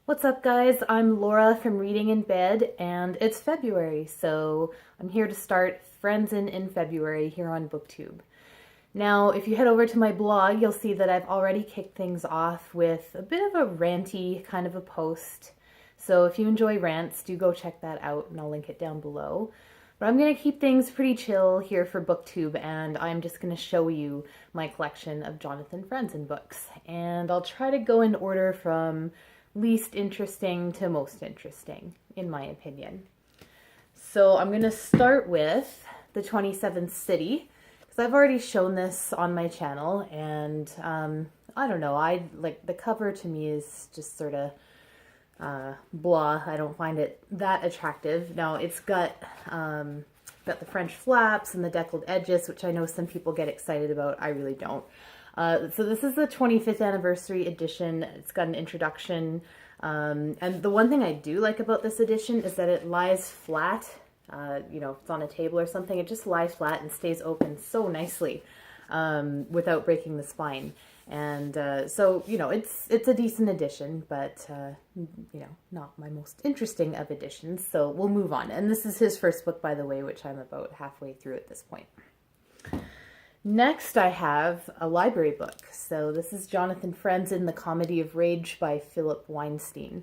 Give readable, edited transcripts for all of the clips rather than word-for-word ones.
What's up, guys? I'm Laura from Reading in Bed, and it's February, so I'm here to start Franzen in February here on BookTube. Now, if you head over to my blog, you'll see that I've already kicked things off with a bit of a ranty kind of a post. So if you enjoy rants, do go check that out, and I'll link it down below. But I'm going to keep things pretty chill here for BookTube, and I'm just going to show you my collection of Jonathan Franzen books. And I'll try to go in order from least interesting to most interesting, in my opinion. So I'm going to start with the 27th City, because I've already shown this on my channel, and I don't know, I like the cover to me is just sort of blah. I don't find it that attractive. Now it's got the French flaps and the deckled edges, which I know some people get excited about. I really don't. So this is the 25th anniversary edition. It's got an introduction. And the one thing I do like about this edition is that it lies flat. You know, if it's on a table or something, it just lies flat and stays open so nicely without breaking the spine. And so, you know, it's a decent edition, but, you know, not my most interesting of editions. So we'll move on. And this is his first book, by the way, which I'm about halfway through at this point. Next, I have a library book. So this is Jonathan Franzen, The Comedy of Rage by Philip Weinstein.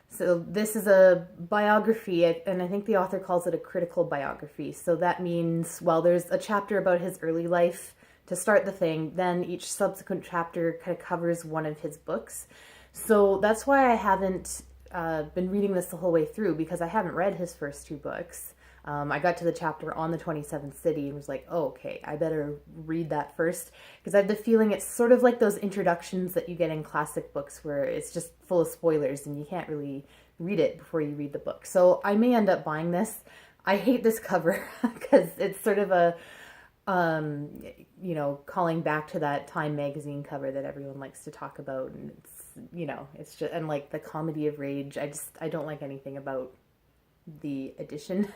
So this is a biography, and I think the author calls it a critical biography. So that means, well, there's a chapter about his early life to start the thing, then each subsequent chapter kind of covers one of his books. So that's why I haven't been reading this the whole way through, because I haven't read his first two books. I got to the chapter on the 27th City and was like, oh, okay, I better read that first, because I have the feeling it's sort of like those introductions that you get in classic books where it's just full of spoilers and you can't really read it before you read the book. So I may end up buying this. I hate this cover because it's sort of a, you know, calling back to that Time magazine cover that everyone likes to talk about. And it's, you know, it's just, and like the Comedy of Rage, I don't like anything about the edition,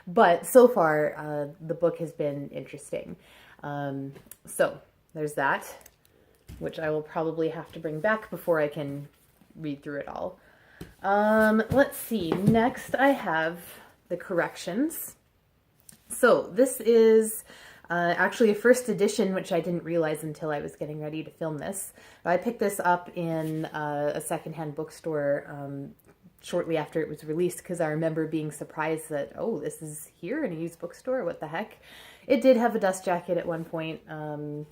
but so far the book has been interesting. So there's that, which I will probably have to bring back before I can read through it all. Let's see, next I have the corrections. So this is actually a first edition, which I didn't realize until I was getting ready to film this. I picked this up in a secondhand bookstore shortly after it was released, because I remember being surprised that, oh, this is here in a used bookstore, what the heck. It did have a dust jacket at one point.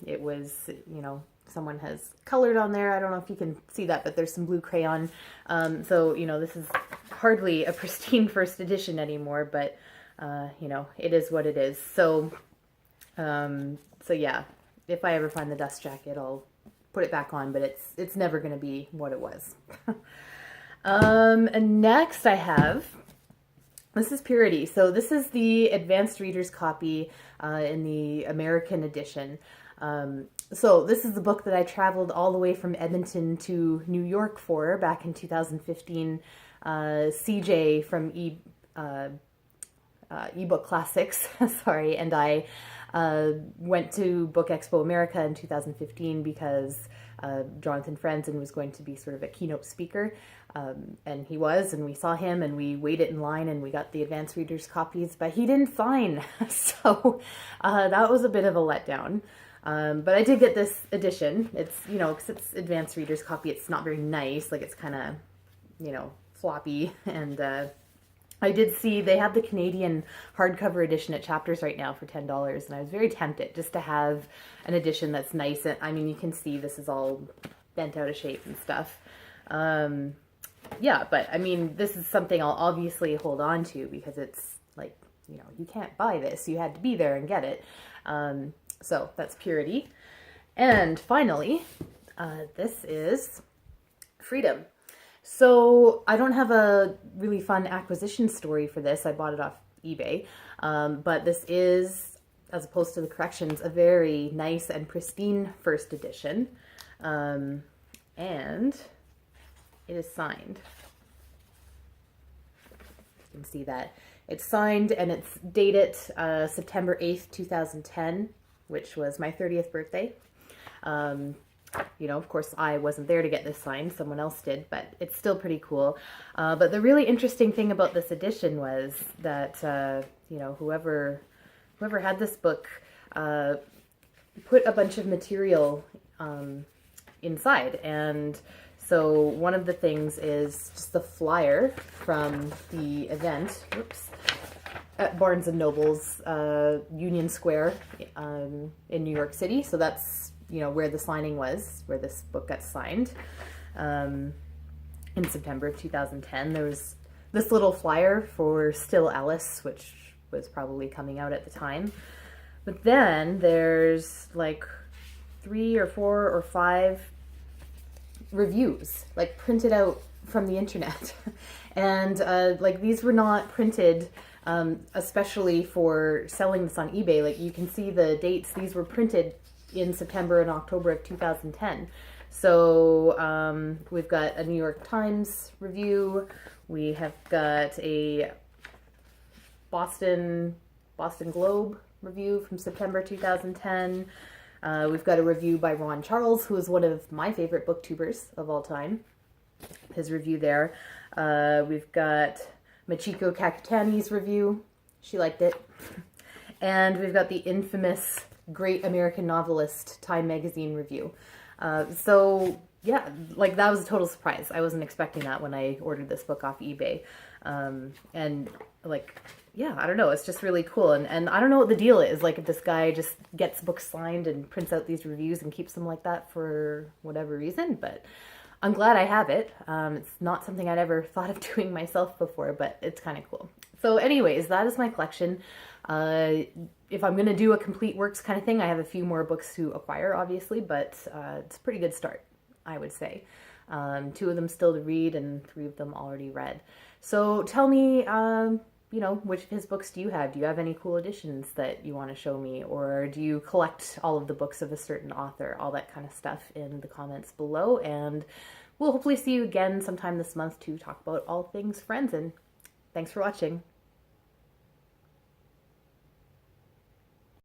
It was, you know, someone has colored on there. I don't know if you can see that, but there's some blue crayon. So, you know, this is hardly a pristine first edition anymore, but, you know, it is what it is. So, so yeah, if I ever find the dust jacket, I'll put it back on, but it's never going to be what it was. And next I have, this is Purity. So this is the advanced reader's copy in the American edition. So this is the book that I traveled all the way from Edmonton to New York for back in 2015. CJ from eBook Classics, sorry, and I went to Book Expo America in 2015 because Jonathan Franzen was going to be sort of a keynote speaker, and he was, and we saw him, and we waited in line, and we got the advanced readers copies, but he didn't sign, so that was a bit of a letdown. But I did get this edition. It's, you know, because it's advanced readers copy, it's not very nice, like it's kind of, you know, floppy, and I did see they have the Canadian hardcover edition at Chapters right now for $10, and I was very tempted just to have an edition that's nice. And I mean, you can see this is all bent out of shape and stuff. Yeah, but I mean, this is something I'll obviously hold on to because it's like, you know, you can't buy this. You had to be there and get it. So that's Purity. And finally, this is Freedom. So I don't have a really fun acquisition story for this. I bought it off eBay. But this is, as opposed to the corrections, a very nice and pristine first edition. And it is signed. You can see that. It's signed and it's dated September 8th, 2010, which was my 30th birthday. You know, of course, I wasn't there to get this signed, someone else did, but it's still pretty cool. But the really interesting thing about this edition was that, you know, whoever had this book put a bunch of material inside. And so one of the things is just the flyer from the event, at Barnes and Noble's Union Square in New York City. So that's, you know, where the signing was, where this book got signed. In September of 2010, there was this little flyer for Still Alice, which was probably coming out at the time. But then there's like 3 or 4 or 5 reviews, like printed out from the internet. And like these were not printed especially for selling this on eBay. Like you can see the dates, these were printed in September and October of 2010. So we've got a New York Times review, we have got a Boston Globe review from September 2010. We've got a review by Ron Charles, who is one of my favorite booktubers of all time. His review there. We've got Machiko Kakutani's review. She liked it. And we've got the infamous Great American Novelist Time Magazine review. So yeah, like that was a total surprise. I wasn't expecting that when I ordered this book off eBay. And like, yeah, I don't know. It's just really cool. And I don't know what the deal is. Like if this guy just gets books signed and prints out these reviews and keeps them like that for whatever reason, but I'm glad I have it. It's not something I'd ever thought of doing myself before, but it's kind of cool. So anyways, that is my collection. If I'm going to do a complete works kind of thing, I have a few more books to acquire, obviously, but it's a pretty good start, I would say. 2 of them still to read and 3 of them already read. So tell me, you know, which of his books do you have? Do you have any cool editions that you want to show me? Or do you collect all of the books of a certain author? All that kind of stuff in the comments below. And we'll hopefully see you again sometime this month to talk about all things Franzen. Thanks for watching.